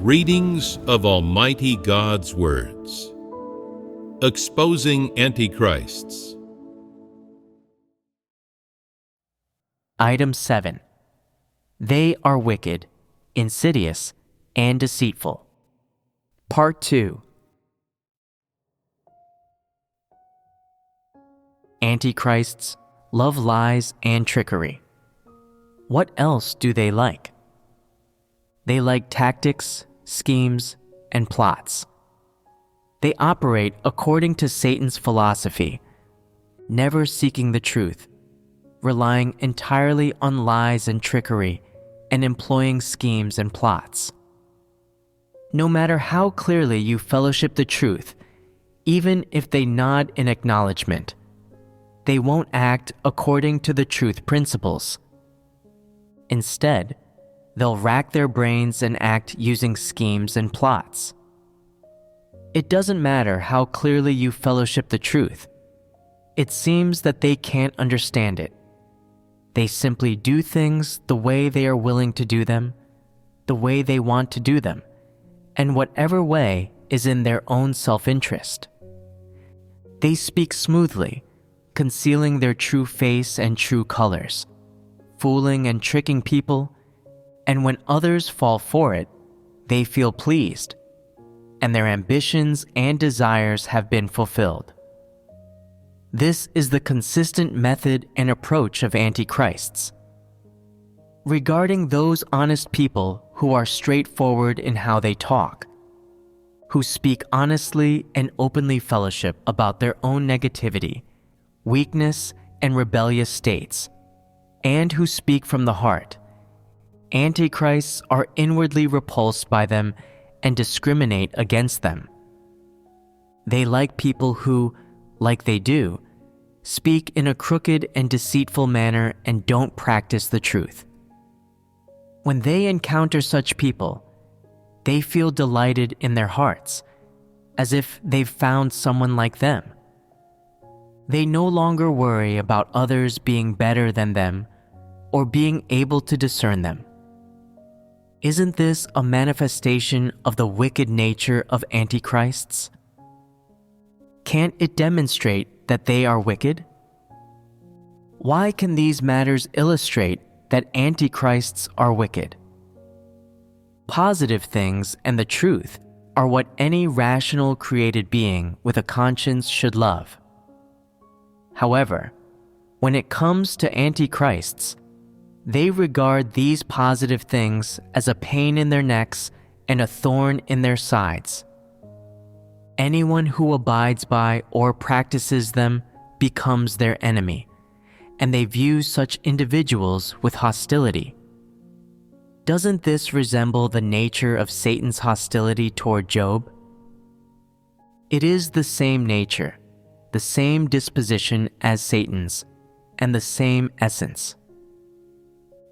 Readings of Almighty God's Words. Exposing Antichrists. Item 7. They are wicked, insidious, and deceitful. Part 2. Antichrists love lies and trickery. What else do they like? They like tactics, schemes, and plots. They operate according to Satan's philosophy, never seeking the truth, relying entirely on lies and trickery, and employing schemes and plots. No matter how clearly you fellowship the truth, even if they nod in acknowledgement, they won't act according to the truth principles. Instead, they'll rack their brains and act using schemes and plots. It doesn't matter how clearly you fellowship the truth. It seems that they can't understand it. They simply do things the way they are willing to do them, the way they want to do them, and whatever way is in their own self-interest. They speak smoothly, concealing their true face and true colors, fooling and tricking people, and when others fall for it, they feel pleased, and their ambitions and desires have been fulfilled. This is the consistent method and approach of antichrists. Regarding those honest people who are straightforward in how they talk, who speak honestly and openly fellowship about their own negativity, weakness, and rebellious states, and who speak from the heart, antichrists are inwardly repulsed by them and discriminate against them. They like people who, like they do, speak in a crooked and deceitful manner and don't practice the truth. When they encounter such people, they feel delighted in their hearts, as if they've found someone like them. They no longer worry about others being better than them or being able to discern them. Isn't this a manifestation of the wicked nature of antichrists? Can't it demonstrate that they are wicked? Why can these matters illustrate that antichrists are wicked? Positive things and the truth are what any rational created being with a conscience should love. However, when it comes to antichrists, they regard these positive things as a pain in their necks and a thorn in their sides. Anyone who abides by or practices them becomes their enemy, and they view such individuals with hostility. Doesn't this resemble the nature of Satan's hostility toward Job? It is the same nature, the same disposition as Satan's, and the same essence.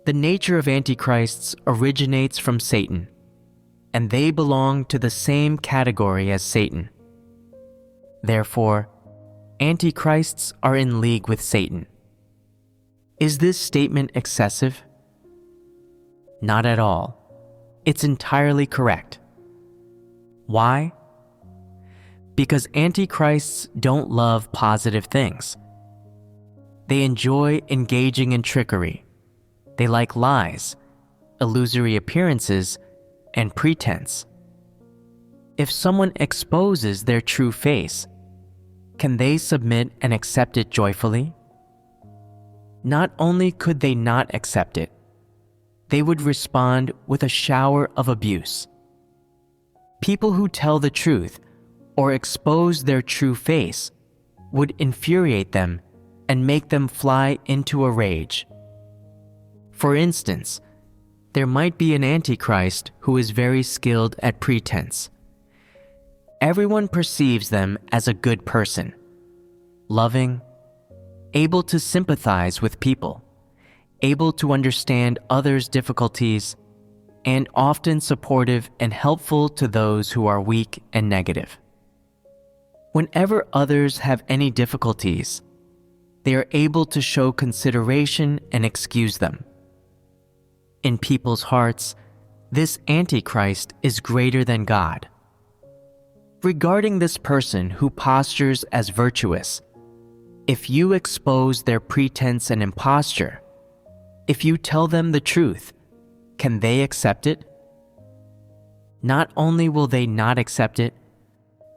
The nature of antichrists originates from Satan, and they belong to the same category as Satan. Therefore, antichrists are in league with Satan. Is this statement excessive? Not at all. It's entirely correct. Why? Because antichrists don't love positive things. They enjoy engaging in trickery. They like lies, illusory appearances, and pretense. If someone exposes their true face, can they submit and accept it joyfully? Not only could they not accept it, they would respond with a shower of abuse. People who tell the truth or expose their true face would infuriate them and make them fly into a rage. For instance, there might be an antichrist who is very skilled at pretense. Everyone perceives them as a good person, loving, able to sympathize with people, able to understand others' difficulties, and often supportive and helpful to those who are weak and negative. Whenever others have any difficulties, they are able to show consideration and excuse them. In people's hearts, this Antichrist is greater than God. Regarding this person who postures as virtuous, if you expose their pretense and imposture, if you tell them the truth, can they accept it? Not only will they not accept it,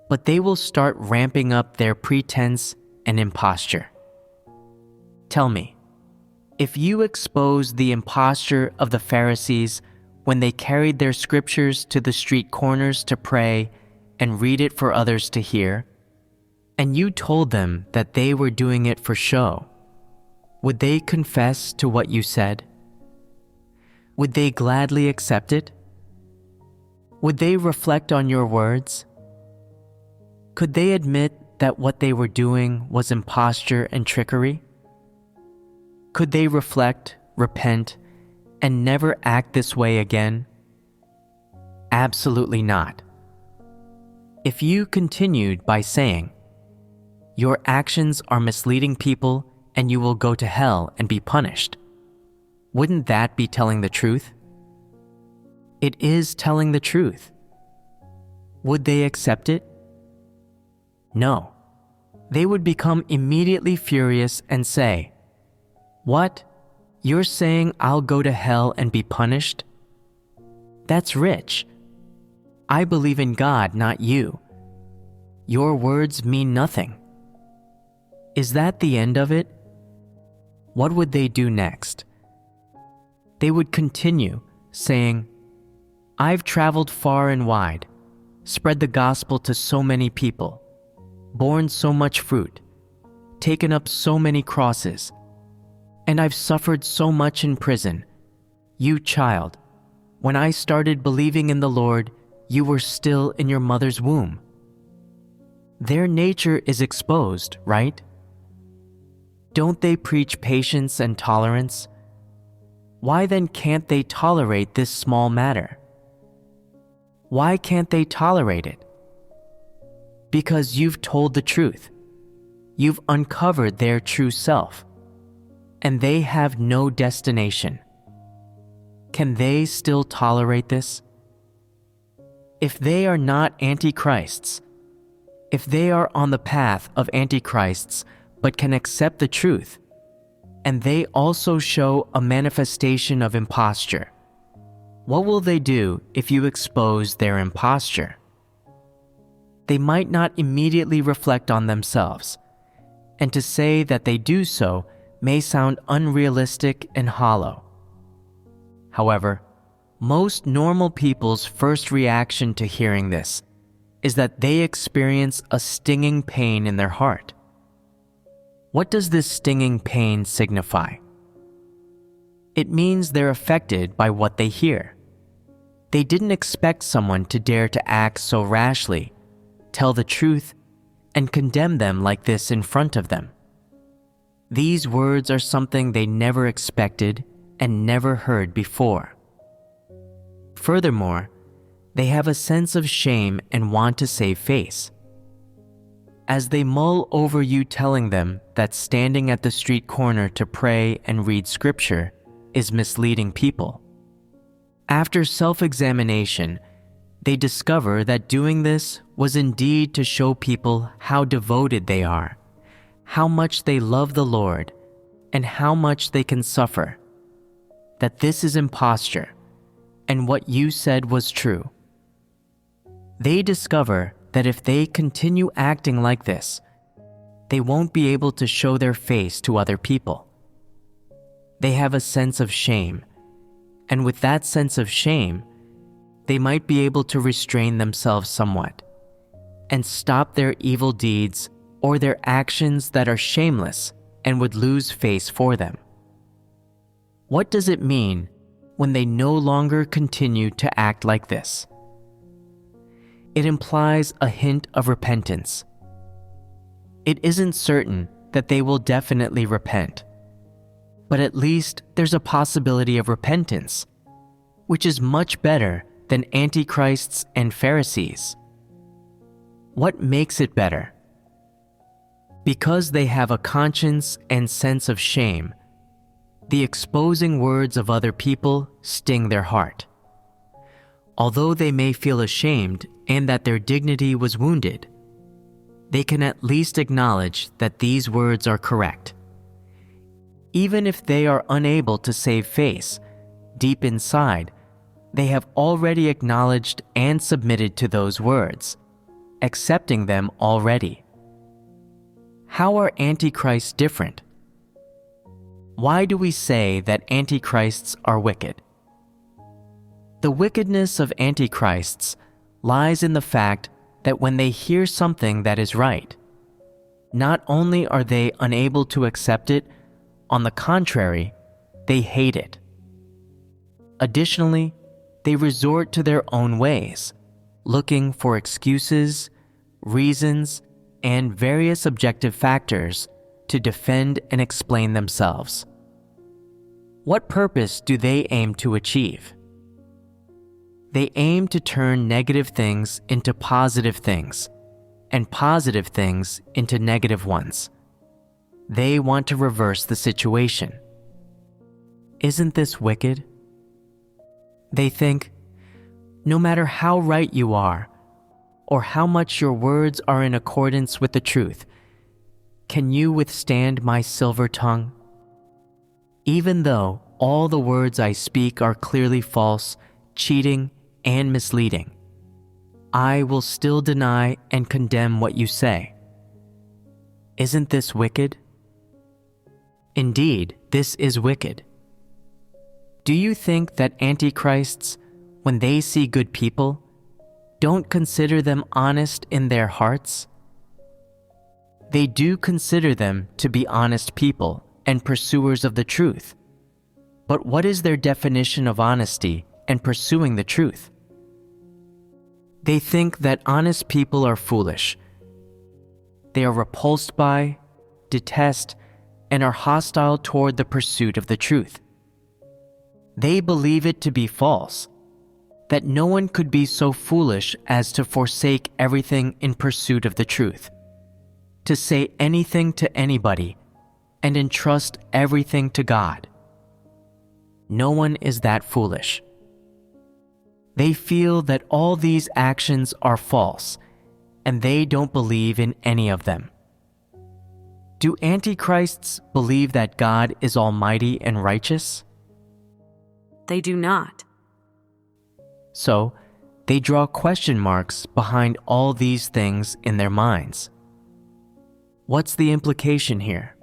but they will start ramping up their pretense and imposture. Tell me, if you expose the imposture of the Pharisees when they carried their scriptures to the street corners to pray and read it for others to hear, and you told them that they were doing it for show, would they confess to what you said? Would they gladly accept it? Would they reflect on your words? Could they admit that what they were doing was imposture and trickery? Could they reflect, repent, and never act this way again? Absolutely not. If you continued by saying, "Your actions are misleading people and you will go to hell and be punished," wouldn't that be telling the truth? It is telling the truth. Would they accept it? No. They would become immediately furious and say, "What? You're saying I'll go to hell and be punished? That's rich. I believe in God, not you. Your words mean nothing." Is that the end of it? What would they do next? They would continue saying, "I've traveled far and wide, spread the gospel to so many people, borne so much fruit, taken up so many crosses, and I've suffered so much in prison. You child, when I started believing in the Lord, you were still in your mother's womb." Their nature is exposed, right? Don't they preach patience and tolerance? Why then can't they tolerate this small matter? Why can't they tolerate it? Because you've told the truth. You've uncovered their true self, and they have no destination. Can they still tolerate this? If they are not antichrists, if they are on the path of antichrists but can accept the truth, and they also show a manifestation of imposture, what will they do if you expose their imposture? They might not immediately reflect on themselves, and to say that they do so may sound unrealistic and hollow. However, most normal people's first reaction to hearing this is that they experience a stinging pain in their heart. What does this stinging pain signify? It means they're affected by what they hear. They didn't expect someone to dare to act so rashly, tell the truth, and condemn them like this in front of them. These words are something they never expected and never heard before. Furthermore, they have a sense of shame and want to save face. As they mull over you telling them that standing at the street corner to pray and read scripture is misleading people, after self-examination, they discover that doing this was indeed to show people how devoted they are, how much they love the Lord, and how much they can suffer, that this is imposture, and what you said was true. They discover that if they continue acting like this, they won't be able to show their face to other people. They have a sense of shame, and with that sense of shame, they might be able to restrain themselves somewhat and stop their evil deeds or their actions that are shameless and would lose face for them. What does it mean when they no longer continue to act like this? It implies a hint of repentance. It isn't certain that they will definitely repent, but at least there's a possibility of repentance, which is much better than antichrists and Pharisees. What makes it better? Because they have a conscience and sense of shame, the exposing words of other people sting their heart. although they may feel ashamed and that their dignity was wounded, they can at least acknowledge that these words are correct. Even if they are unable to save face, deep inside, they have already acknowledged and submitted to those words, accepting them already. How are antichrists different? Why do we say that antichrists are wicked? The wickedness of antichrists lies in the fact that when they hear something that is right, not only are they unable to accept it, on the contrary, they hate it. Additionally, they resort to their own ways, looking for excuses, reasons, and various objective factors to defend and explain themselves. What purpose do they aim to achieve? They aim to turn negative things into positive things, and positive things into negative ones. They want to reverse the situation. Isn't this wicked? They think, no matter how right you are, or how much your words are in accordance with the truth, can you withstand my silver tongue? Even though all the words I speak are clearly false, cheating, and misleading, I will still deny and condemn what you say. Isn't this wicked? Indeed, this is wicked. Do you think that antichrists, when they see good people, don't consider them honest in their hearts? They do consider them to be honest people and pursuers of the truth. But what is their definition of honesty and pursuing the truth? They think that honest people are foolish. They are repulsed by, detest, and are hostile toward the pursuit of the truth. They believe it to be false, that no one could be so foolish as to forsake everything in pursuit of the truth, to say anything to anybody, and entrust everything to God. No one is that foolish. They feel that all these actions are false, and they don't believe in any of them. Do antichrists believe that God is almighty and righteous? They do not. So, they draw question marks behind all these things in their minds. What's the implication here?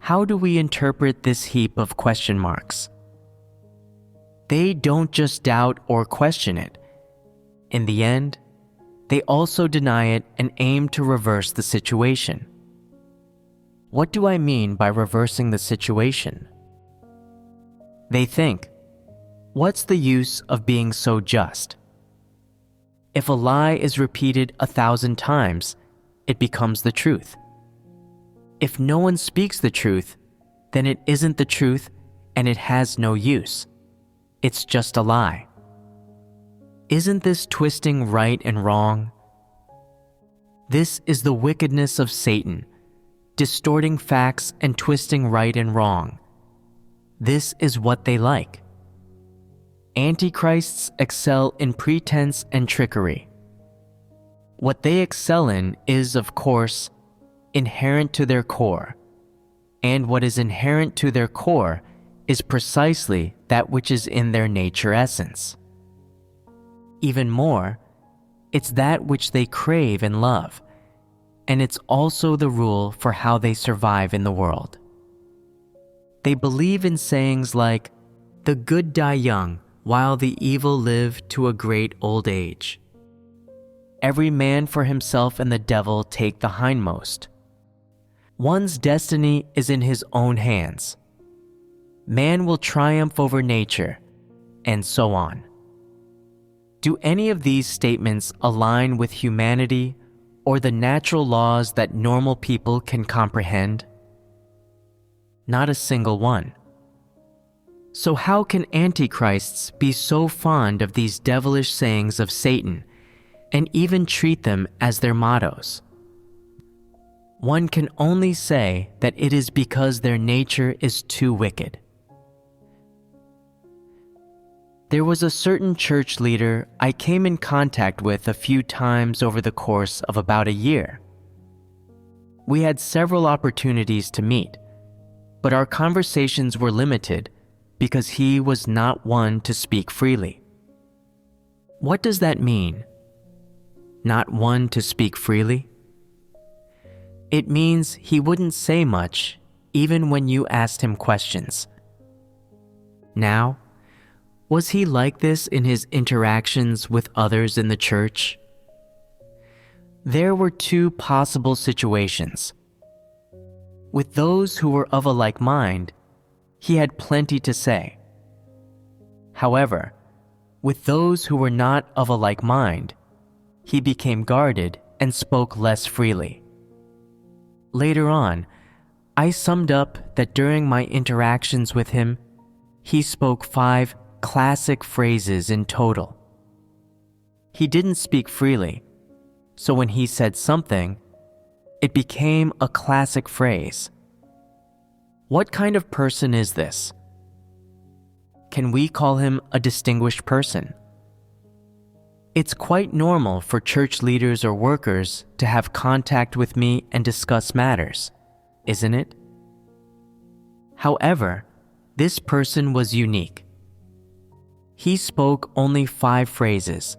How do we interpret this heap of question marks? They don't just doubt or question it. In the end, they also deny it and aim to reverse the situation. What do I mean by reversing the situation? They think, what's the use of being so just? If a lie is repeated 1,000 times, it becomes the truth. If no one speaks the truth, then it isn't the truth and it has no use. It's just a lie. Isn't this twisting right and wrong? This is the wickedness of Satan, distorting facts and twisting right and wrong. This is what they like. Antichrists excel in pretense and trickery. What they excel in is, of course, inherent to their core, and what is inherent to their core is precisely that which is in their nature essence. Even more, it's that which they crave and love, and it's also the rule for how they survive in the world. They believe in sayings like, "The good die young, while the evil live to a great old age. Every man for himself and the devil take the hindmost. One's destiny is in his own hands. Man will triumph over nature," and so on. Do any of these statements align with humanity or the natural laws that normal people can comprehend? Not a single one. So how can antichrists be so fond of these devilish sayings of Satan and even treat them as their mottos? One can only say that it is because their nature is too wicked. There was a certain church leader I came in contact with a few times over the course of about a year. We had several opportunities to meet, but our conversations were limited because he was not one to speak freely. What does that mean? Not one to speak freely? It means he wouldn't say much even when you asked him questions. Now, was he like this in his interactions with others in the church? There were two possible situations. With those who were of a like mind, he had plenty to say. However, with those who were not of a like mind, he became guarded and spoke less freely. Later on, I summed up that during my interactions with him, he spoke 5 classic phrases in total. He didn't speak freely, so when he said something, it became a classic phrase. What kind of person is this? Can we call him a distinguished person? It's quite normal for church leaders or workers to have contact with me and discuss matters, isn't it? However, this person was unique. He spoke only 5 phrases,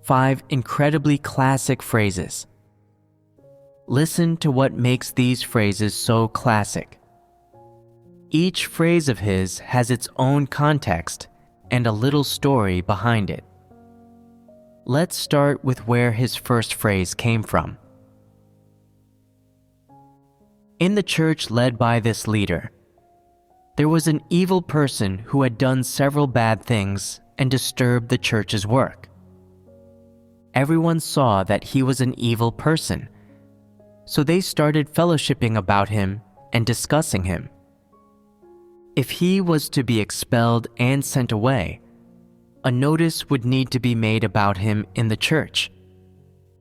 5 incredibly classic phrases. Listen to what makes these phrases so classic. Each phrase of his has its own context and a little story behind it. Let's start with where his first phrase came from. In the church led by this leader, there was an evil person who had done several bad things and disturbed the church's work. Everyone saw that he was an evil person, so they started fellowshipping about him and discussing him. If he was to be expelled and sent away, a notice would need to be made about him in the church,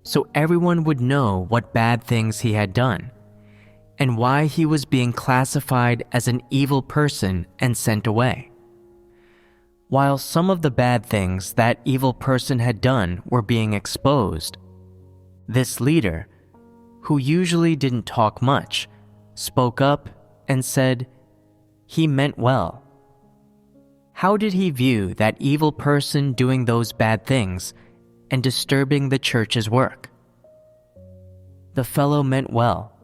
so everyone would know what bad things he had done and why he was being classified as an evil person and sent away. While some of the bad things that evil person had done were being exposed, this leader, who usually didn't talk much, spoke up and said he meant well. How did he view that evil person doing those bad things and disturbing the church's work? The fellow meant well.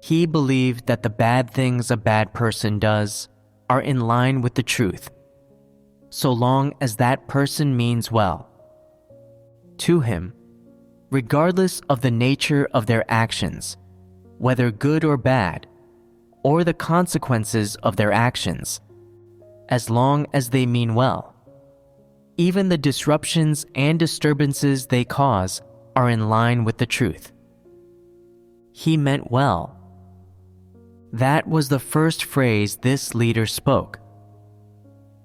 He believed that the bad things a bad person does are in line with the truth, so long as that person means well. To him, regardless of the nature of their actions, whether good or bad, or the consequences of their actions, as long as they mean well, even the disruptions and disturbances they cause are in line with the truth. He meant well. That was the first phrase this leader spoke.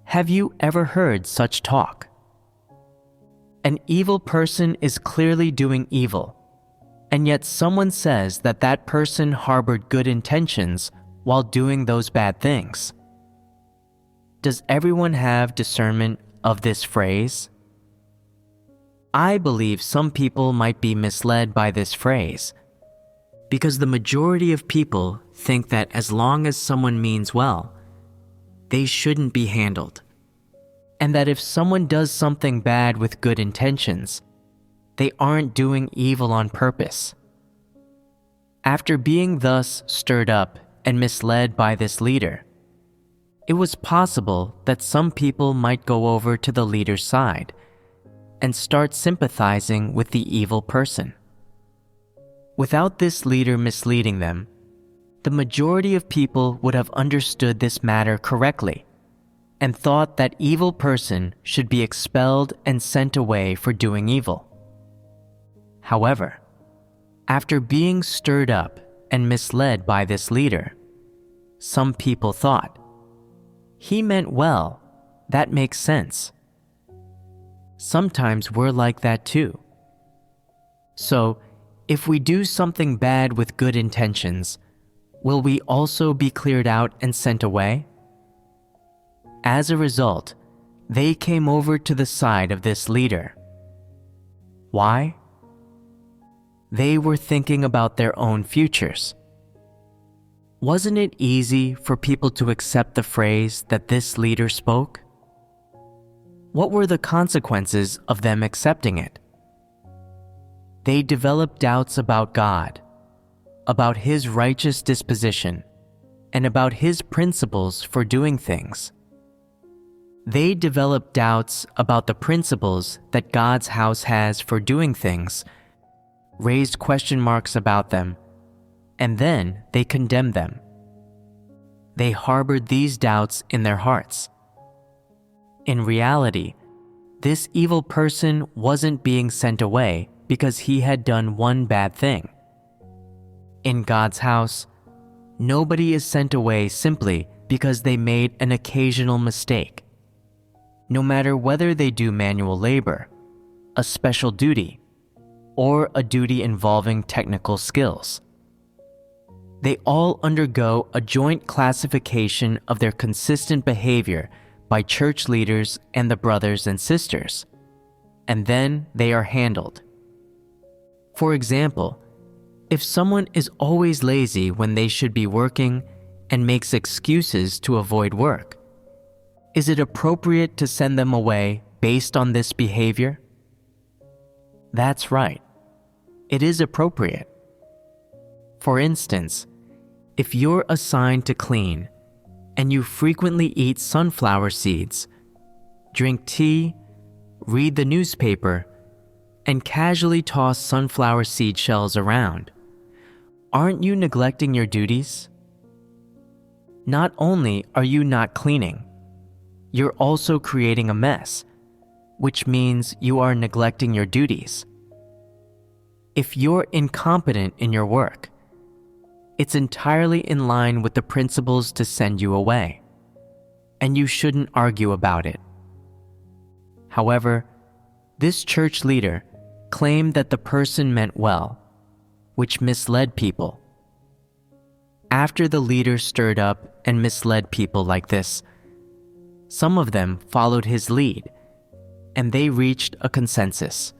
Have you ever heard such talk? An evil person is clearly doing evil, and yet someone says that that person harbored good intentions while doing those bad things. Does everyone have discernment of this phrase? I believe some people might be misled by this phrase, because the majority of people think that as long as someone means well, they shouldn't be handled, and that if someone does something bad with good intentions, they aren't doing evil on purpose. After being thus stirred up and misled by this leader, it was possible that some people might go over to the leader's side and start sympathizing with the evil person. Without this leader misleading them, the majority of people would have understood this matter correctly and thought that evil person should be expelled and sent away for doing evil. However, after being stirred up and misled by this leader, some people thought, he meant well, that makes sense. Sometimes we're like that too. So, if we do something bad with good intentions, will we also be cleared out and sent away? As a result, they came over to the side of this leader. Why? They were thinking about their own futures. Wasn't it easy for people to accept the phrase that this leader spoke? What were the consequences of them accepting it? They developed doubts about God, about His righteous disposition, and about His principles for doing things. They developed doubts about the principles that God's house has for doing things, raised question marks about them, and then they condemned them. They harbored these doubts in their hearts. In reality, this evil person wasn't being sent away because he had done one bad thing. In God's house, nobody is sent away simply because they made an occasional mistake. No matter whether they do manual labor, a special duty, or a duty involving technical skills. They all undergo a joint classification of their consistent behavior by church leaders and the brothers and sisters, and then they are handled. For example, if someone is always lazy when they should be working and makes excuses to avoid work, is it appropriate to send them away based on this behavior? That's right. It is appropriate. For instance, if you're assigned to clean and you frequently eat sunflower seeds, drink tea, read the newspaper, and casually toss sunflower seed shells around, aren't you neglecting your duties? Not only are you not cleaning, you're also creating a mess, which means you are neglecting your duties. If you're incompetent in your work, it's entirely in line with the principles to send you away, and you shouldn't argue about it. However, this church leader claimed that the person meant well, which misled people. After the leader stirred up and misled people like this, some of them followed his lead, and they reached a consensus.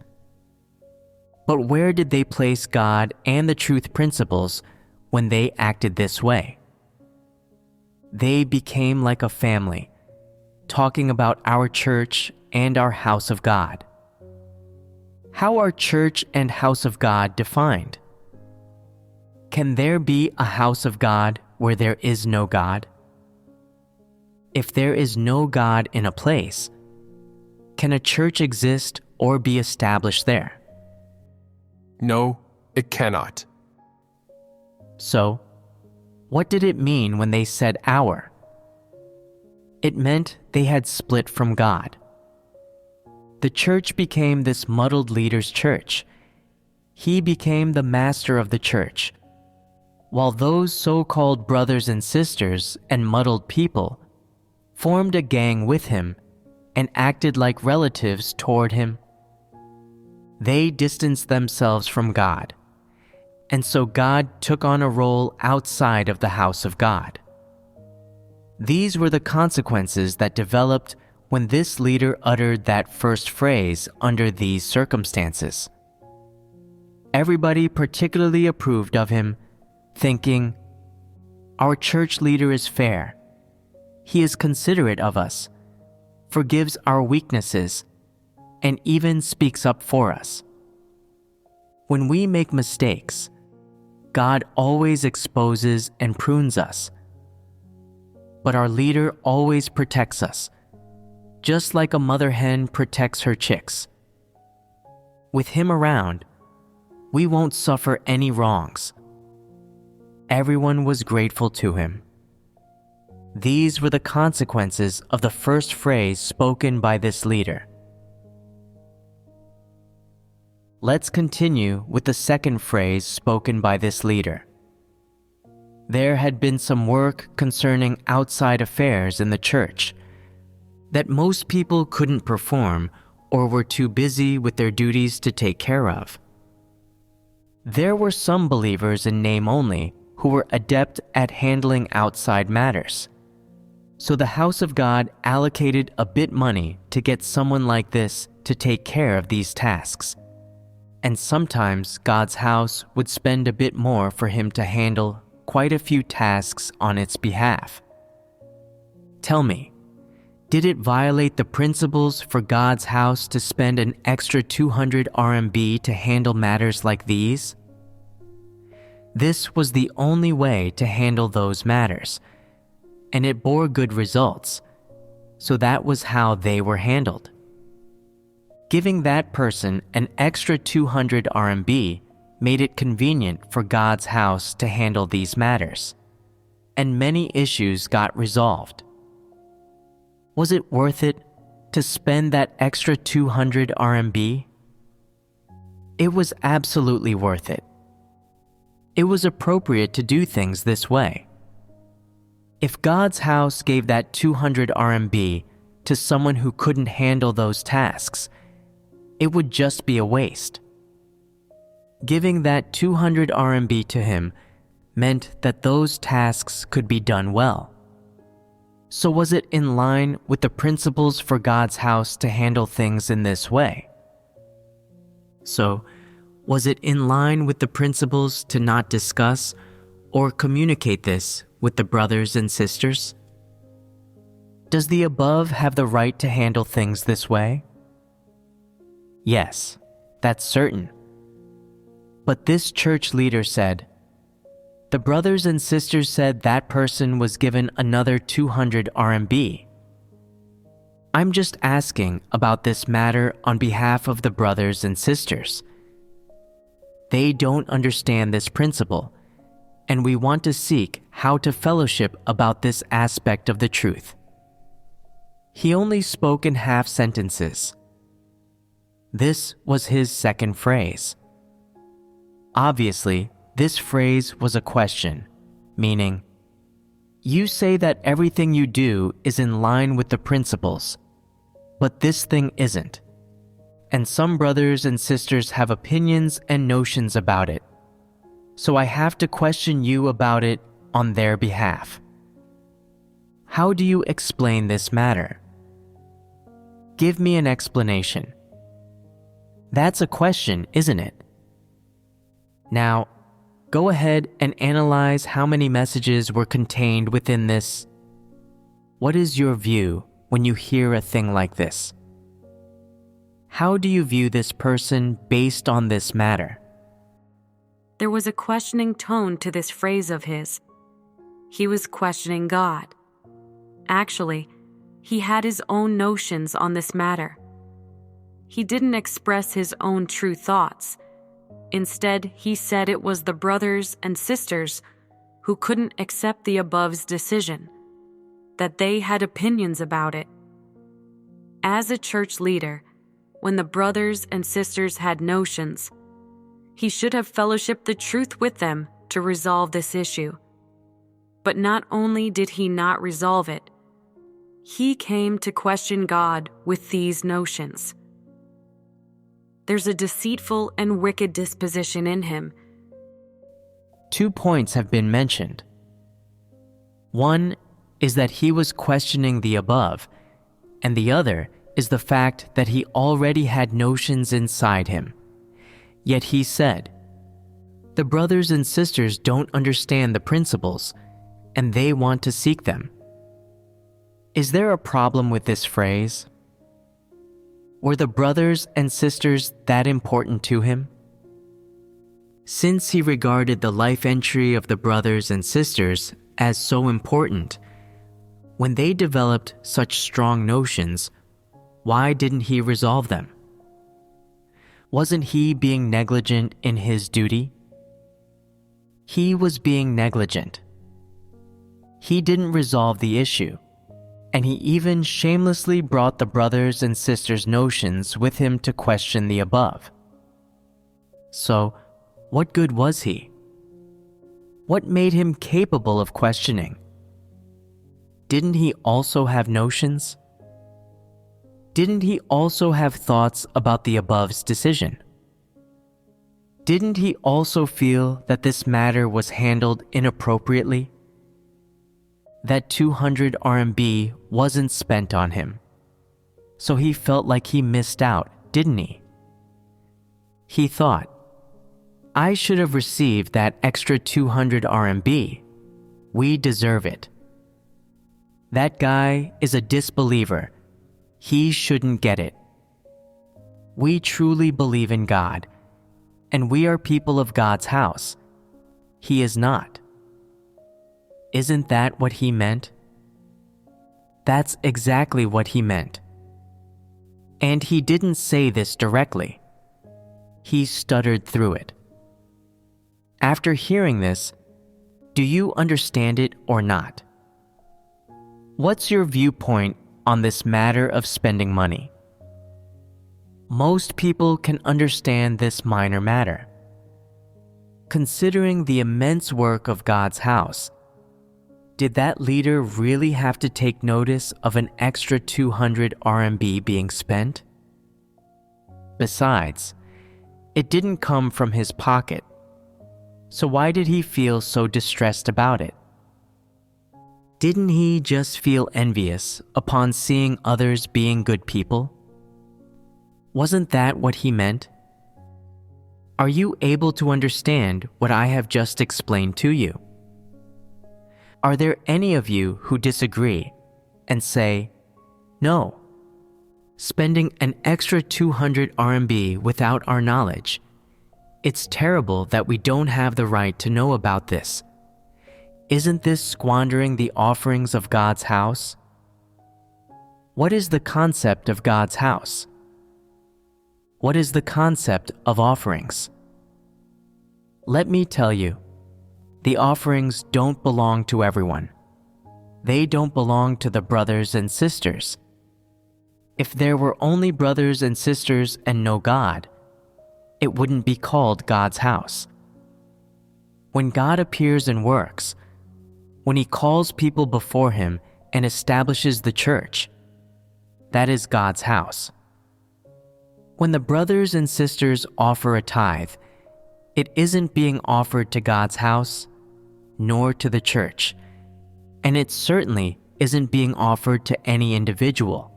But where did they place God and the truth principles when they acted this way? They became like a family, talking about our church and our house of God. How are church and house of God defined? Can there be a house of God where there is no God? If there is no God in a place, can a church exist or be established there? No, it cannot. So, what did it mean when they said our? It meant they had split from God. The church became this muddled leader's church. He became the master of the church, while those so-called brothers and sisters and muddled people formed a gang with him and acted like relatives toward him. They distanced themselves from God, and so God took on a role outside of the house of God. These were the consequences that developed when this leader uttered that first phrase under these circumstances. Everybody particularly approved of him, thinking, "Our church leader is fair. He is considerate of us, forgives our weaknesses, and even speaks up for us." When we make mistakes, God always exposes and prunes us. But our leader always protects us, just like a mother hen protects her chicks. With him around, we won't suffer any wrongs. Everyone was grateful to him. These were the consequences of the first phrase spoken by this leader. Let's continue with the second phrase spoken by this leader. There had been some work concerning outside affairs in the church that most people couldn't perform or were too busy with their duties to take care of. There were some believers in name only who were adept at handling outside matters. So the house of God allocated a bit money to get someone like this to take care of these tasks. And sometimes God's house would spend a bit more for him to handle quite a few tasks on its behalf. Tell me, did it violate the principles for God's house to spend an extra 200 RMB to handle matters like these? This was the only way to handle those matters, and it bore good results, so that was how they were handled. Giving that person an extra 200 RMB made it convenient for God's house to handle these matters, and many issues got resolved. Was it worth it to spend that extra 200 RMB? It was absolutely worth it. It was appropriate to do things this way. If God's house gave that 200 RMB to someone who couldn't handle those tasks, it would just be a waste. Giving that 200 RMB to him meant that those tasks could be done well. So was it in line with the principles for God's house to handle things in this way? So, was it in line with the principles to not discuss or communicate this with the brothers and sisters? Does the above have the right to handle things this way? Yes, that's certain. But this church leader said, the brothers and sisters said that person was given another 200 RMB. I'm just asking about this matter on behalf of the brothers and sisters. They don't understand this principle, and we want to seek how to fellowship about this aspect of the truth. He only spoke in half sentences. This was his second phrase. Obviously, this phrase was a question, meaning, you say that everything you do is in line with the principles, but this thing isn't. And some brothers and sisters have opinions and notions about it, so I have to question you about it on their behalf. How do you explain this matter? Give me an explanation. That's a question, isn't it? Now, go ahead and analyze how many messages were contained within this. What is your view when you hear a thing like this? How do you view this person based on this matter? There was a questioning tone to this phrase of his. He was questioning God. Actually, he had his own notions on this matter. He didn't express his own true thoughts. Instead, he said it was the brothers and sisters who couldn't accept the above's decision, that they had opinions about it. As a church leader, when the brothers and sisters had notions, he should have fellowshipped the truth with them to resolve this issue. But not only did he not resolve it, he came to question God with these notions. There's a deceitful and wicked disposition in him. 2 points have been mentioned. One is that he was questioning the above, and the other is the fact that he already had notions inside him. Yet he said, the brothers and sisters don't understand the principles, and they want to seek them. Is there a problem with this phrase? Were the brothers and sisters that important to him? Since he regarded the life entry of the brothers and sisters as so important, when they developed such strong notions, why didn't he resolve them? Wasn't he being negligent in his duty? He was being negligent. He didn't resolve the issue, and he even shamelessly brought the brothers and sisters' notions with him to question the above. So, what good was he? What made him capable of questioning? Didn't he also have notions? Didn't he also have thoughts about the above's decision? Didn't he also feel that this matter was handled inappropriately? that 200 RMB wasn't spent on him. So he felt like he missed out, didn't he? He thought, I should have received that extra 200 RMB. We deserve it. That guy is a disbeliever. He shouldn't get it. We truly believe in God, and we are people of God's house. He is not. Isn't that what he meant? That's exactly what he meant. And he didn't say this directly. He stuttered through it. After hearing this, do you understand it or not? What's your viewpoint on this matter of spending money? Most people can understand this minor matter. Considering the immense work of God's house, did that leader really have to take notice of an extra 200 RMB being spent? Besides, it didn't come from his pocket, so why did he feel so distressed about it? Didn't he just feel envious upon seeing others being good people? Wasn't that what he meant? Are you able to understand what I have just explained to you? Are there any of you who disagree and say, no, spending an extra 200 RMB without our knowledge, it's terrible that we don't have the right to know about this. Isn't this squandering the offerings of God's house? What is the concept of God's house? What is the concept of offerings? Let me tell you, the offerings don't belong to everyone. They don't belong to the brothers and sisters. If there were only brothers and sisters and no God, it wouldn't be called God's house. When God appears and works, when He calls people before Him and establishes the church, that is God's house. When the brothers and sisters offer a tithe, it isn't being offered to God's house, nor to the church, and it certainly isn't being offered to any individual.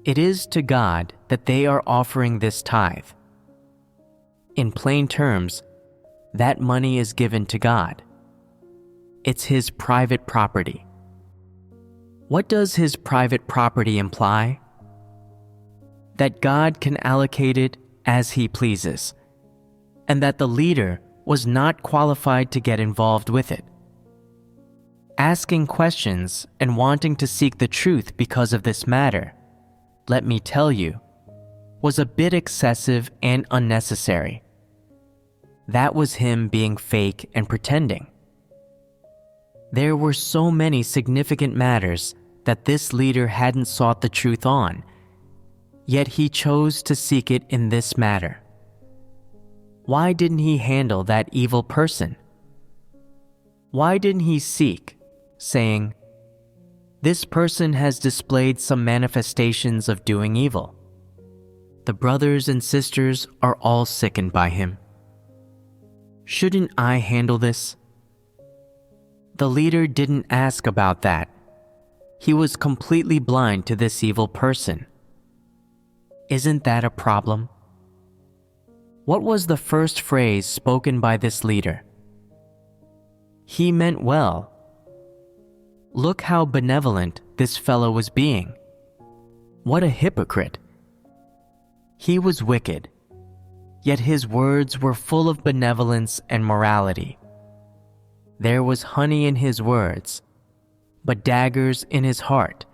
It is to God that they are offering this tithe. In plain terms, that money is given to God. It's His private property. What does His private property imply? That God can allocate it as He pleases, and that the leader was not qualified to get involved with it. Asking questions and wanting to seek the truth because of this matter, let me tell you, was a bit excessive and unnecessary. That was him being fake and pretending. There were so many significant matters that this leader hadn't sought the truth on, yet he chose to seek it in this matter. Why didn't he handle that evil person? Why didn't he seek, saying, this person has displayed some manifestations of doing evil. The brothers and sisters are all sickened by him. Shouldn't I handle this? The leader didn't ask about that. He was completely blind to this evil person. Isn't that a problem? What was the first phrase spoken by this leader? He meant well. Look how benevolent this fellow was being. What a hypocrite. He was wicked, yet his words were full of benevolence and morality. There was honey in his words, but daggers in his heart,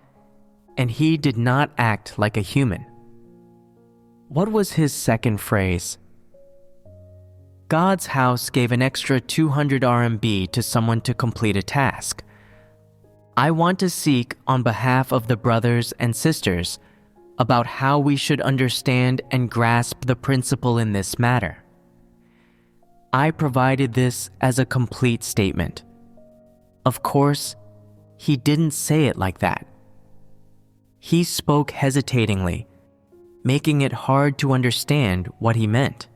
and he did not act like a human. What was his second phrase? God's house gave an extra 200 RMB to someone to complete a task. I want to seek on behalf of the brothers and sisters about how we should understand and grasp the principle in this matter. I provided this as a complete statement. Of course, he didn't say it like that. He spoke hesitatingly, making it hard to understand what he meant.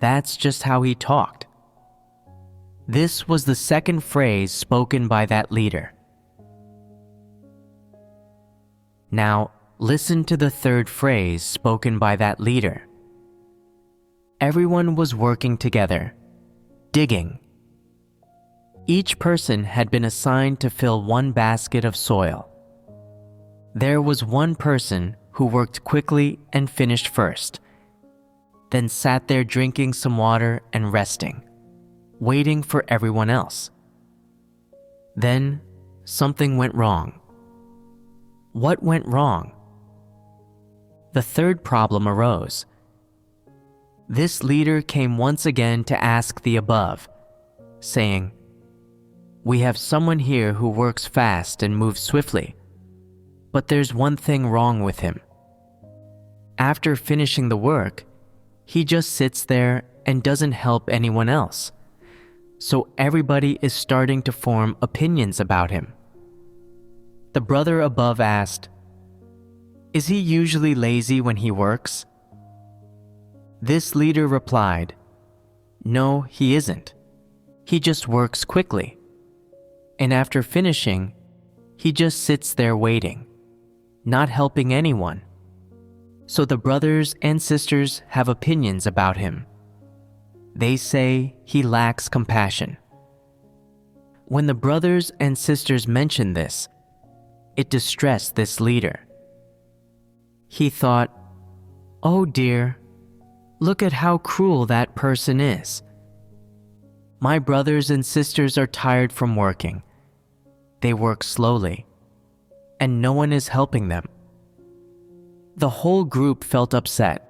That's just how he talked. This was the second phrase spoken by that leader. Now, listen to the third phrase spoken by that leader. Everyone was working together, digging. Each person had been assigned to fill one basket of soil. There was one person who worked quickly and finished first, then sat there drinking some water and resting, waiting for everyone else. Then something went wrong. What went wrong? The third problem arose. This leader came once again to ask the above, saying, "We have someone here who works fast and moves swiftly, but there's one thing wrong with him. After finishing the work, he just sits there and doesn't help anyone else. So everybody is starting to form opinions about him." The brother above asked, "Is he usually lazy when he works?" This leader replied, "No, he isn't. He just works quickly. And after finishing, he just sits there waiting, not helping anyone. So the brothers and sisters have opinions about him. They say he lacks compassion." When the brothers and sisters mentioned this, it distressed this leader. He thought, "Oh dear, look at how cruel that person is. My brothers and sisters are tired from working. They work slowly, and no one is helping them." The whole group felt upset,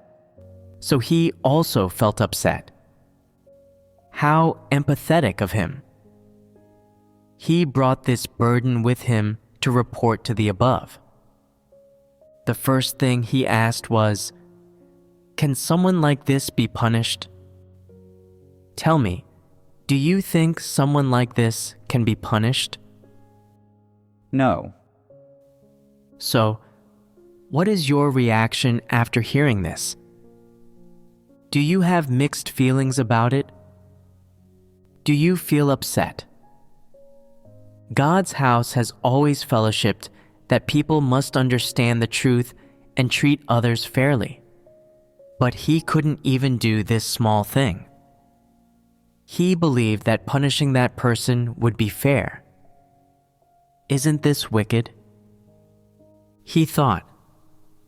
so he also felt upset. How empathetic of him. He brought this burden with him to report to the above. The first thing he asked was, "Can someone like this be punished? Tell me, do you think someone like this can be punished?" No. So, what is your reaction after hearing this? Do you have mixed feelings about it? Do you feel upset? God's house has always fellowshipped that people must understand the truth and treat others fairly. But he couldn't even do this small thing. He believed that punishing that person would be fair. Isn't this wicked? He thought,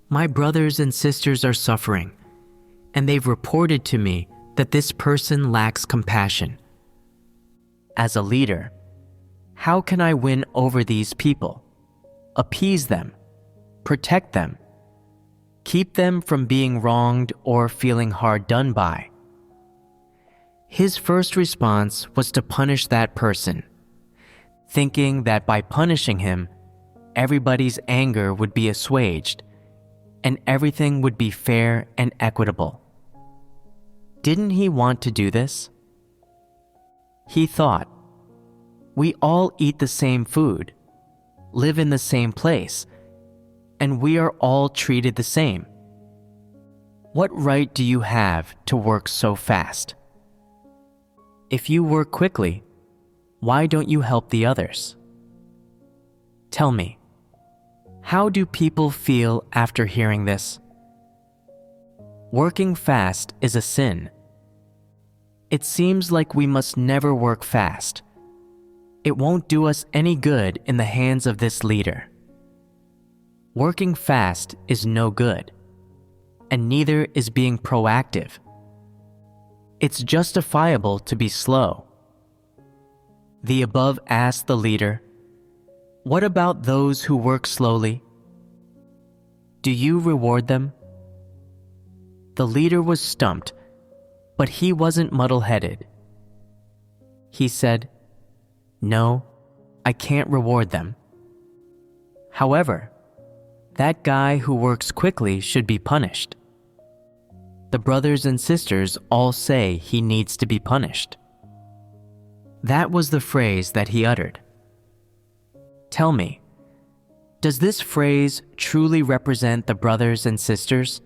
"My brothers and sisters are suffering, and they've reported to me that this person lacks compassion. As a leader, how can I win over these people, appease them, protect them, keep them from being wronged or feeling hard done by?" His first response was to punish that person, thinking that by punishing him, everybody's anger would be assuaged and everything would be fair and equitable. Didn't he want to do this? He thought, "We all eat the same food, live in the same place, and we are all treated the same. What right do you have to work so fast? If you work quickly, why don't you help the others? Tell me, how do people feel after hearing this?" Working fast is a sin. It seems like we must never work fast. It won't do us any good in the hands of this leader. Working fast is no good, and neither is being proactive. It's justifiable to be slow. The above asked the leader, "What about those who work slowly? Do you reward them?" The leader was stumped, but he wasn't muddle-headed. He said, "No, I can't reward them. However, that guy who works quickly should be punished. The brothers and sisters all say he needs to be punished." That was the phrase that he uttered. Tell me, does this phrase truly represent the brothers and sisters,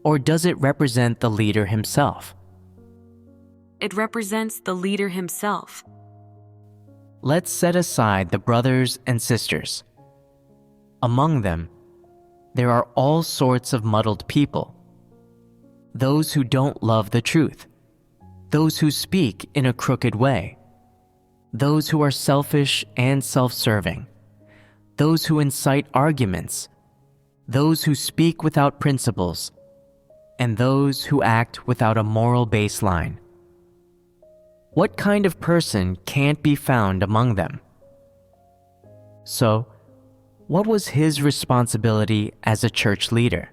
or does it represent the leader himself? it represents the leader himself. Let's set aside the brothers and sisters. Among them, there are all sorts of muddled people. Those who don't love the truth, those who speak in a crooked way, those who are selfish and self-serving, those who incite arguments, those who speak without principles, and those who act without a moral baseline. What kind of person can't be found among them? So, what was his responsibility as a church leader?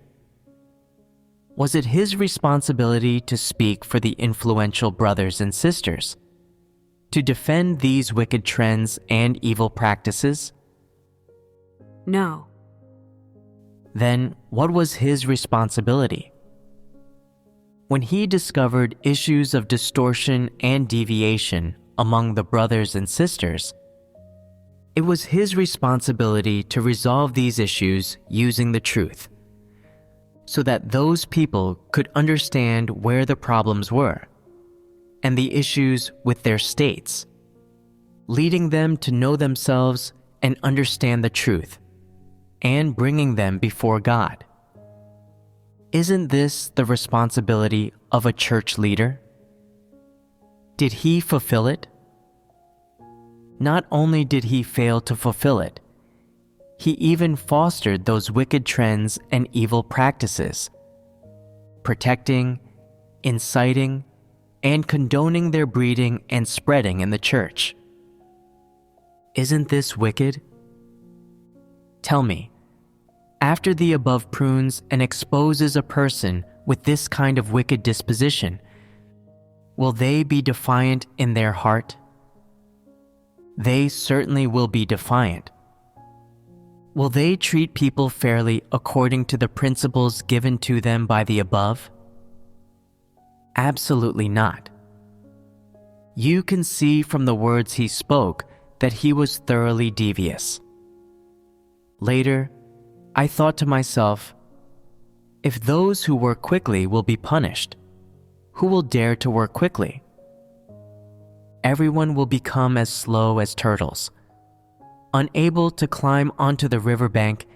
Was it his responsibility to speak for the influential brothers and sisters, to defend these wicked trends and evil practices? No. Then what was his responsibility? When he discovered issues of distortion and deviation among the brothers and sisters, it was his responsibility to resolve these issues using the truth, so that those people could understand where the problems were and the issues with their states, leading them to know themselves and understand the truth, and bringing them before God. Isn't this the responsibility of a church leader? Did he fulfill it? Not only did he fail to fulfill it, he even fostered those wicked trends and evil practices, protecting, inciting, and condoning their breeding and spreading in the church. Isn't this wicked? Tell me, after the above prunes and exposes a person with this kind of wicked disposition, will they be defiant in their heart? They certainly will be defiant. Will they treat people fairly according to the principles given to them by the above? Absolutely not. You can see from the words he spoke that he was thoroughly devious. Later, I thought to myself, if those who work quickly will be punished, who will dare to work quickly? Everyone will become as slow as turtles, unable to climb onto the riverbank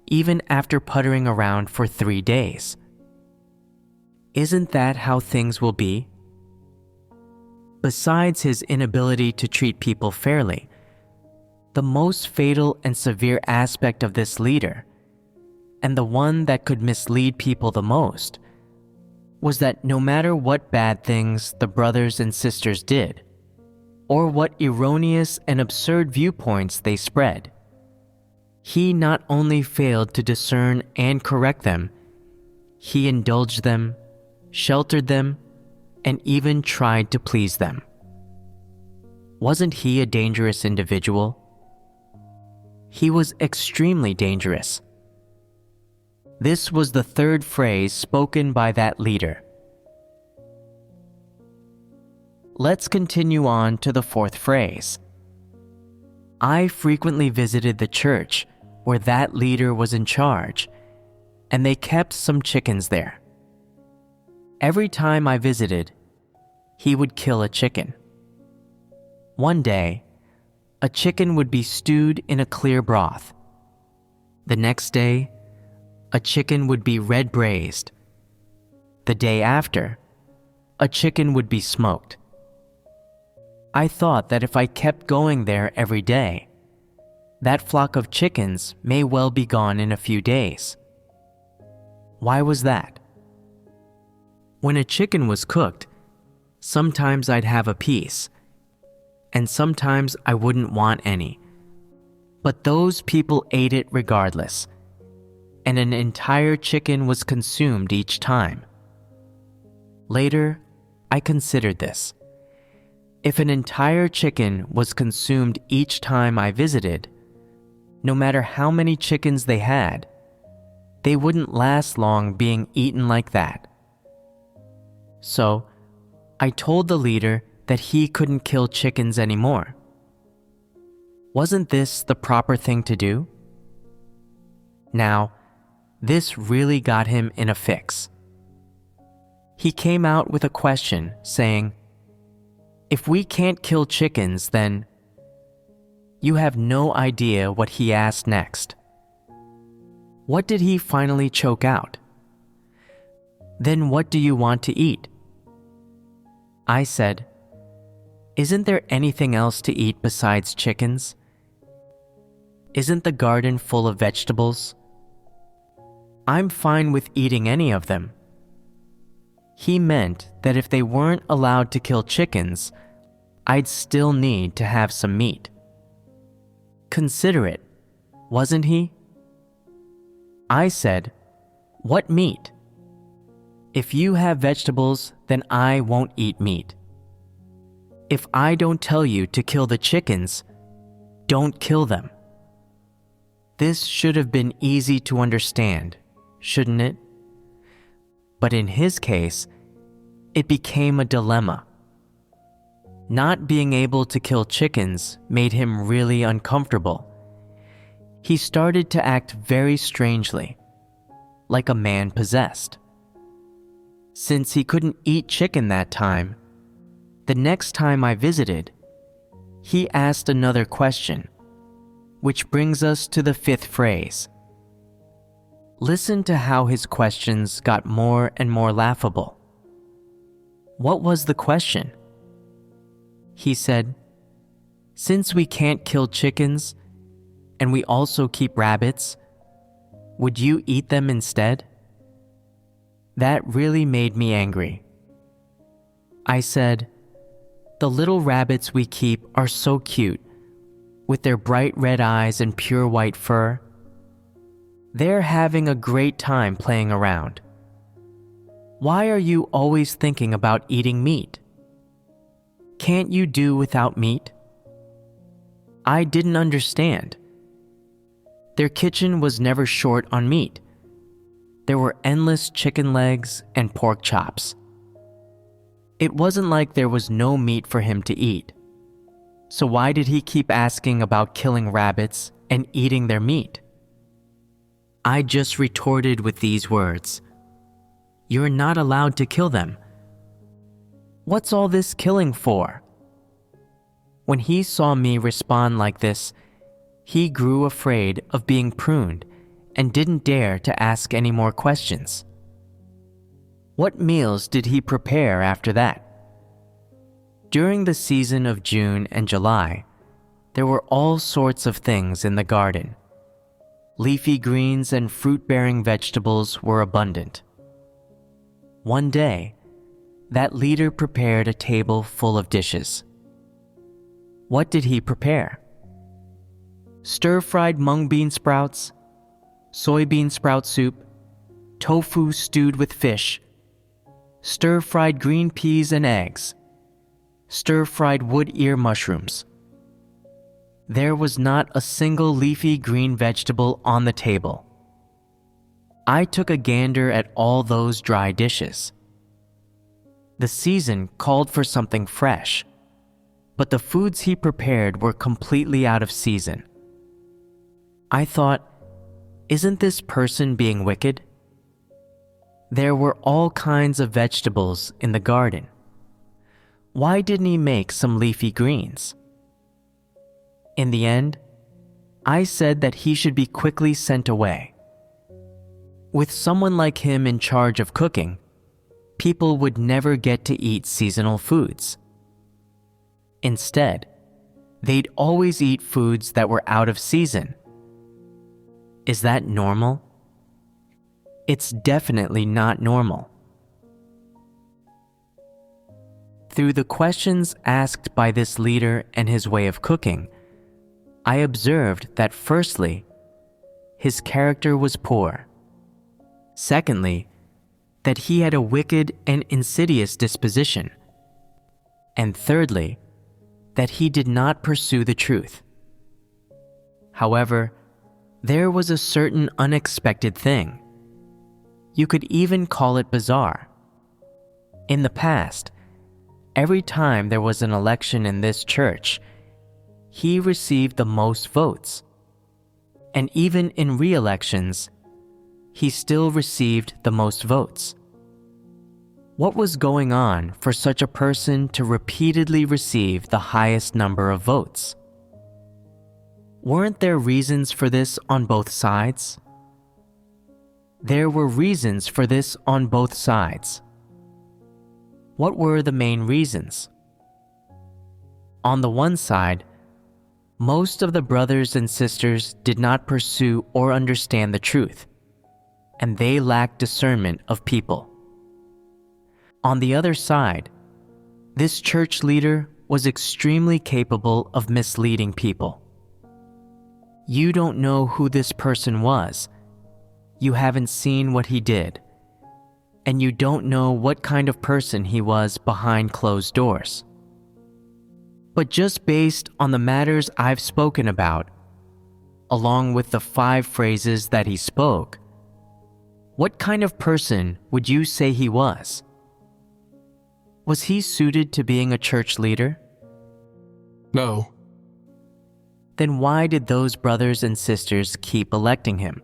even after puttering around for 3 days. Isn't that how things will be? Besides his inability to treat people fairly, the most fatal and severe aspect of this leader, and the one that could mislead people the most, was that no matter what bad things the brothers and sisters did, or what erroneous and absurd viewpoints they spread, he not only failed to discern and correct them, he indulged them, sheltered them, and even tried to please them. Wasn't he a dangerous individual? He was extremely dangerous. This was the third phrase spoken by that leader. Let's continue on to the fourth phrase. I frequently visited the church where that leader was in charge, and they kept some chickens there. Every time I visited, he would kill a chicken. One day, a chicken would be stewed in a clear broth. The next day, a chicken would be red braised. The day after, a chicken would be smoked. I thought that if I kept going there every day, that flock of chickens may well be gone in a few days. Why was that? When a chicken was cooked, sometimes I'd have a piece, and sometimes I wouldn't want any. But those people ate it regardless, and an entire chicken was consumed each time. Later, I considered this. If an entire chicken was consumed each time I visited, no matter how many chickens they had, they wouldn't last long being eaten like that. So, I told the leader that he couldn't kill chickens anymore. Wasn't this the proper thing to do? Now, this really got him in a fix. He came out with a question saying, If we can't kill chickens, then... You have no idea what he asked next. What did he finally choke out? Then what do you want to eat? I said, isn't there anything else to eat besides chickens? Isn't the garden full of vegetables? I'm fine with eating any of them. He meant that if they weren't allowed to kill chickens, I'd still need to have some meat. Considerate, wasn't he? I said, what meat? If you have vegetables, then I won't eat meat. If I don't tell you to kill the chickens, don't kill them. This should have been easy to understand, shouldn't it? But in his case, it became a dilemma. Not being able to kill chickens made him really uncomfortable. He started to act very strangely, like a man possessed. Since he couldn't eat chicken that time, the next time I visited, he asked another question, which brings us to the fifth phrase. Listen to how his questions got more and more laughable. What was the question? He said, since we can't kill chickens, and we also keep rabbits, would you eat them instead? That really made me angry. I said, the little rabbits we keep are so cute, with their bright red eyes and pure white fur. They're having a great time playing around. Why are you always thinking about eating meat? Can't you do without meat? I didn't understand. Their kitchen was never short on meat. There were endless chicken legs and pork chops. It wasn't like there was no meat for him to eat. So why did he keep asking about killing rabbits and eating their meat? I just retorted with these words. You're not allowed to kill them. What's all this killing for? When he saw me respond like this, he grew afraid of being pruned and didn't dare to ask any more questions. What meals did he prepare after that? During the season of June and July, there were all sorts of things in the garden. Leafy greens and fruit-bearing vegetables were abundant. One day, that leader prepared a table full of dishes. What did he prepare? Stir-fried mung bean sprouts, soybean sprout soup, tofu stewed with fish, stir-fried green peas and eggs, stir-fried wood ear mushrooms. There was not a single leafy green vegetable on the table. I took a gander at all those dry dishes. The season called for something fresh, but the foods he prepared were completely out of season. I thought, isn't this person being wicked? There were all kinds of vegetables in the garden. Why didn't he make some leafy greens? In the end, I said that he should be quickly sent away. With someone like him in charge of cooking, people would never get to eat seasonal foods. Instead, they'd always eat foods that were out of season. Is that normal? It's definitely not normal. Through the questions asked by this leader and his way of cooking, I observed that firstly, his character was poor. Secondly, that he had a wicked and insidious disposition. And thirdly, that he did not pursue the truth. However, there was a certain unexpected thing. You could even call it bizarre. In the past, every time there was an election in this church, he received the most votes. And even in re-elections, he still received the most votes. What was going on for such a person to repeatedly receive the highest number of votes? Weren't there reasons for this on both sides? There were reasons for this on both sides. What were the main reasons? On the one side, most of the brothers and sisters did not pursue or understand the truth, and they lacked discernment of people. On the other side, this church leader was extremely capable of misleading people. You don't know who this person was, you haven't seen what he did, and you don't know what kind of person he was behind closed doors. But just based on the matters I've spoken about, along with the 5 phrases that he spoke, what kind of person would you say he was? Was he suited to being a church leader? No. Then why did those brothers and sisters keep electing him?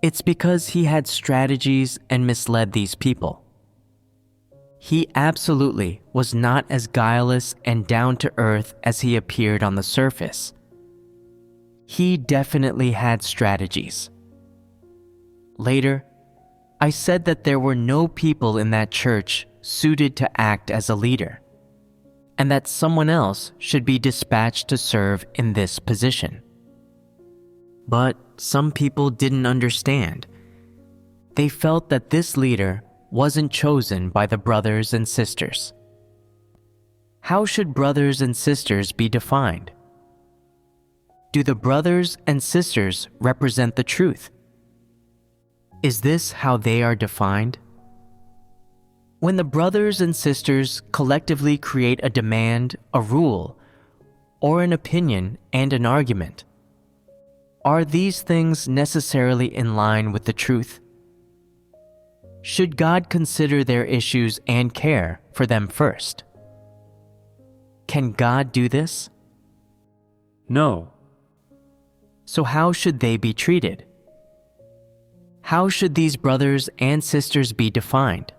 It's because he had strategies and misled these people. He absolutely was not as guileless and down-to-earth as he appeared on the surface. He definitely had strategies. Later, I said that there were no people in that church suited to act as a leader, and that someone else should be dispatched to serve in this position. But some people didn't understand. They felt that this leader wasn't chosen by the brothers and sisters. How should brothers and sisters be defined? Do the brothers and sisters represent the truth? Is this how they are defined? When the brothers and sisters collectively create a demand, a rule, or an opinion and an argument, are these things necessarily in line with the truth? Should God consider their issues and care for them first? Can God do this? No. So how should they be treated? How should these brothers and sisters be defined?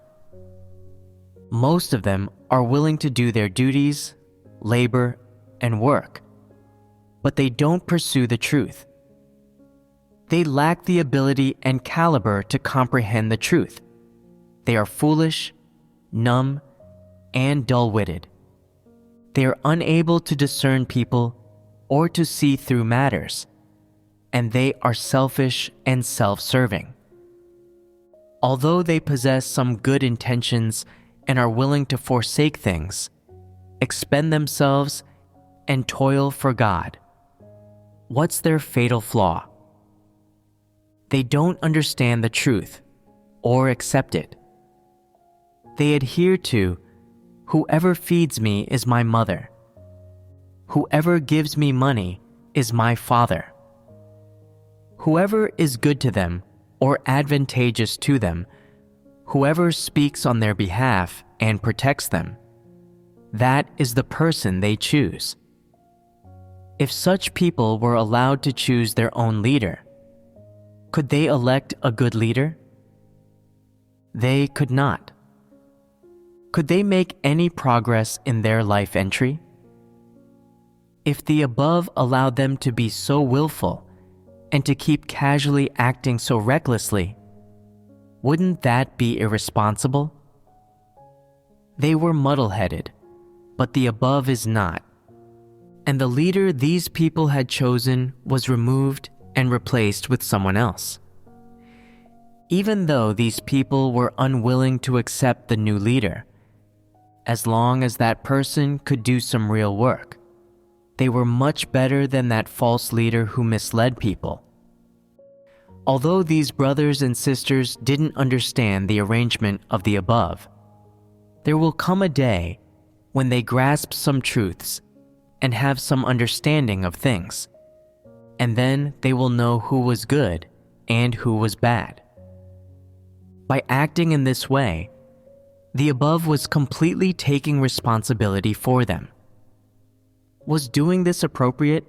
Most of them are willing to do their duties, labor, and work, but they don't pursue the truth. They lack the ability and caliber to comprehend the truth. They are foolish, numb, and dull-witted. They are unable to discern people or to see through matters, and they are selfish and self-serving. Although they possess some good intentions and are willing to forsake things, expend themselves, and toil for God, what's their fatal flaw? They don't understand the truth or accept it. They adhere to, whoever feeds me is my mother. Whoever gives me money is my father. Whoever is good to them or advantageous to them, whoever speaks on their behalf and protects them, that is the person they choose. If such people were allowed to choose their own leader, could they elect a good leader? They could not. Could they make any progress in their life entry? If the above allowed them to be so willful and to keep casually acting so recklessly, wouldn't that be irresponsible? They were muddle-headed, but the above is not, and the leader these people had chosen was removed and replaced with someone else. Even though these people were unwilling to accept the new leader, as long as that person could do some real work, they were much better than that false leader who misled people. Although these brothers and sisters didn't understand the arrangement of the above, there will come a day when they grasp some truths and have some understanding of things, and then they will know who was good and who was bad. By acting in this way, the above was completely taking responsibility for them. Was doing this appropriate?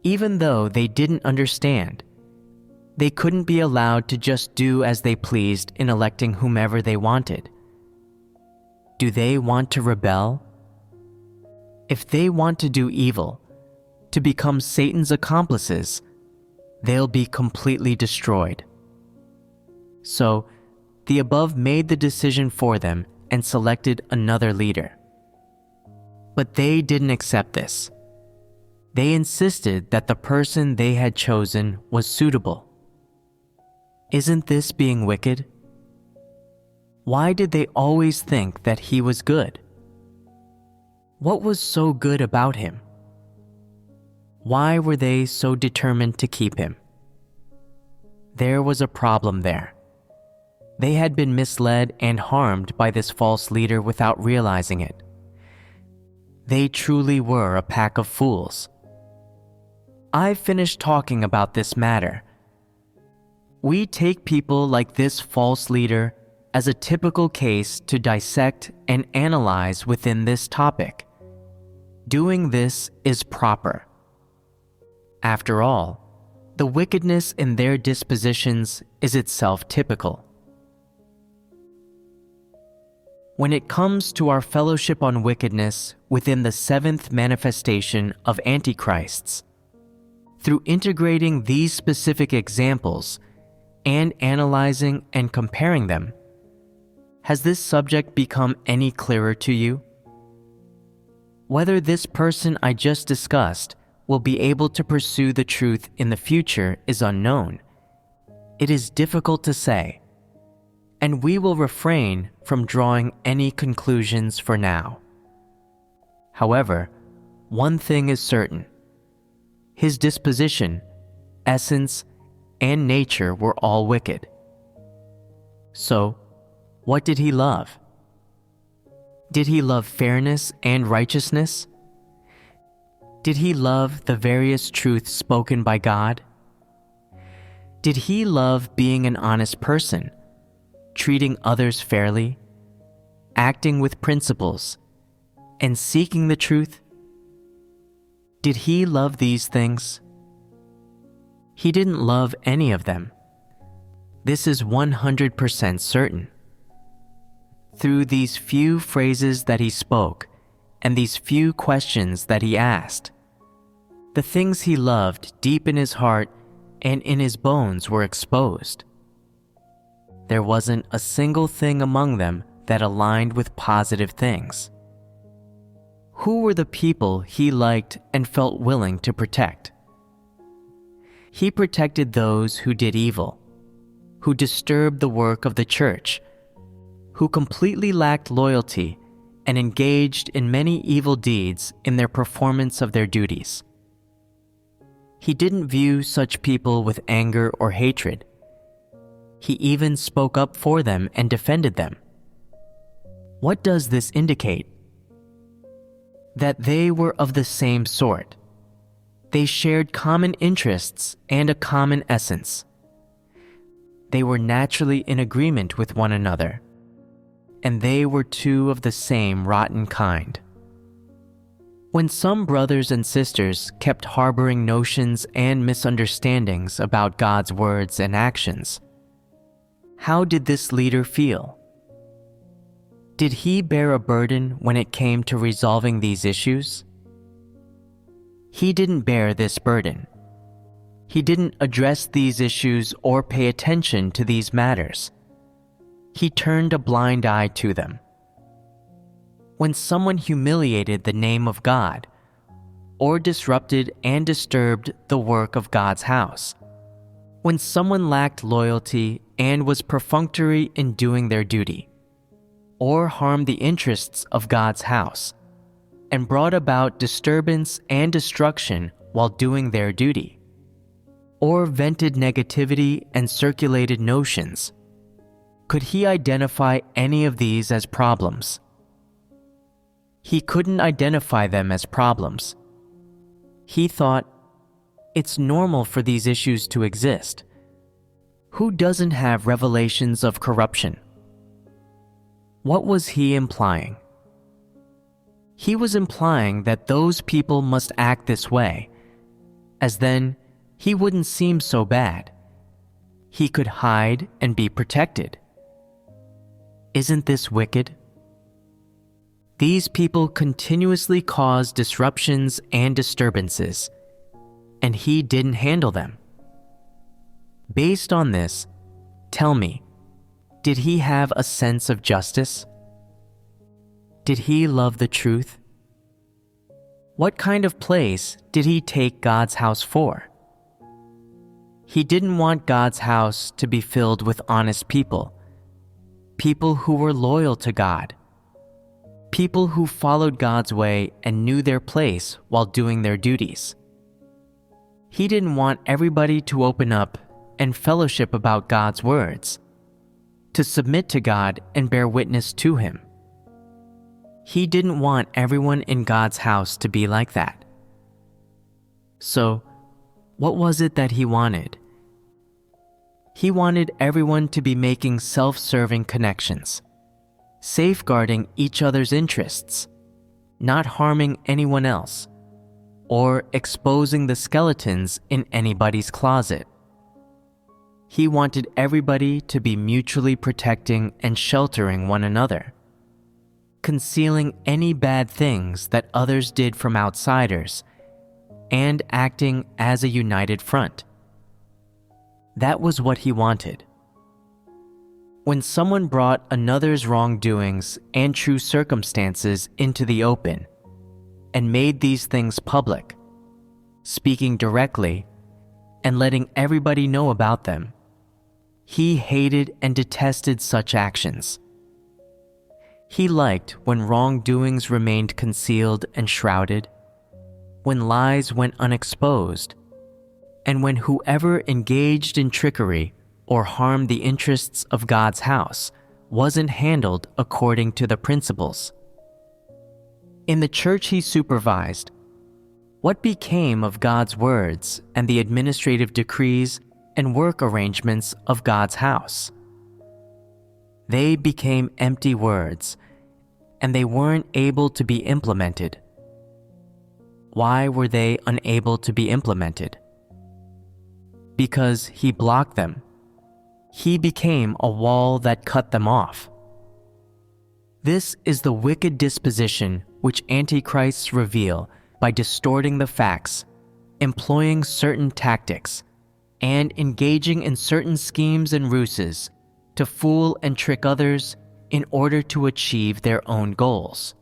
Even though they didn't understand, They couldn't be allowed to just do as they pleased in electing whomever they wanted. Do they want to rebel? If they want to do evil, to become Satan's accomplices, they'll be completely destroyed. So, the above made the decision for them and selected another leader. But they didn't accept this. They insisted that the person they had chosen was suitable. Isn't this being wicked? Why did they always think that he was good? What was so good about him? Why were they so determined to keep him? There was a problem there. They had been misled and harmed by this false leader without realizing it. They truly were a pack of fools. I've finished talking about this matter. We take people like this false leader as a typical case to dissect and analyze within this topic. Doing this is proper. After all, the wickedness in their dispositions is itself typical. When it comes to our fellowship on wickedness within the seventh manifestation of Antichrists, through integrating these specific examples and analyzing and comparing them, has this subject become any clearer to you? Whether this person I just discussed will be able to pursue the truth in the future is unknown. It is difficult to say, and we will refrain from drawing any conclusions for now. However, one thing is certain. His disposition, essence, and nature were all wicked. So, what did he love? Did he love fairness and righteousness? Did he love the various truths spoken by God? Did he love being an honest person, treating others fairly, acting with principles, and seeking the truth? Did he love these things? He didn't love any of them. This is 100% certain. Through these few phrases that he spoke and these few questions that he asked, the things he loved deep in his heart and in his bones were exposed. There wasn't a single thing among them that aligned with positive things. Who were the people he liked and felt willing to protect? He protected those who did evil, who disturbed the work of the church, who completely lacked loyalty and engaged in many evil deeds in their performance of their duties. He didn't view such people with anger or hatred. He even spoke up for them and defended them. What does this indicate? That they were of the same sort. They shared common interests and a common essence. They were naturally in agreement with one another, and they were two of the same rotten kind. When some brothers and sisters kept harboring notions and misunderstandings about God's words and actions, how did this leader feel? Did he bear a burden when it came to resolving these issues? He didn't bear this burden. He didn't address these issues or pay attention to these matters. He turned a blind eye to them. When someone humiliated the name of God, or disrupted and disturbed the work of God's house, when someone lacked loyalty and was perfunctory in doing their duty, or harmed the interests of God's house, and brought about disturbance and destruction while doing their duty, or vented negativity and circulated notions, could he identify any of these as problems? He couldn't identify them as problems. He thought, it's normal for these issues to exist. Who doesn't have revelations of corruption? What was he implying? He was implying that those people must act this way, as then he wouldn't seem so bad, he could hide and be protected. Isn't this wicked? These people continuously caused disruptions and disturbances, and he didn't handle them. Based on this, tell me, did he have a sense of justice? Did he love the truth? What kind of place did he take God's house for? He didn't want God's house to be filled with honest people, people who were loyal to God, people who followed God's way and knew their place while doing their duties. He didn't want everybody to open up and fellowship about God's words, to submit to God and bear witness to Him. He didn't want everyone in God's house to be like that. So, what was it that he wanted? He wanted everyone to be making self-serving connections, safeguarding each other's interests, not harming anyone else, or exposing the skeletons in anybody's closet. He wanted everybody to be mutually protecting and sheltering one another, concealing any bad things that others did from outsiders, and acting as a united front. That was what he wanted. When someone brought another's wrongdoings and true circumstances into the open and made these things public, speaking directly and letting everybody know about them, he hated and detested such actions. He liked when wrongdoings remained concealed and shrouded, when lies went unexposed, and when whoever engaged in trickery or harmed the interests of God's house wasn't handled according to the principles. In the church he supervised, what became of God's words and the administrative decrees and work arrangements of God's house? They became empty words, and they weren't able to be implemented. Why were they unable to be implemented? Because he blocked them. He became a wall that cut them off. This is the wicked disposition which antichrists reveal by distorting the facts, employing certain tactics, and engaging in certain schemes and ruses to fool and trick others in order to achieve their own goals.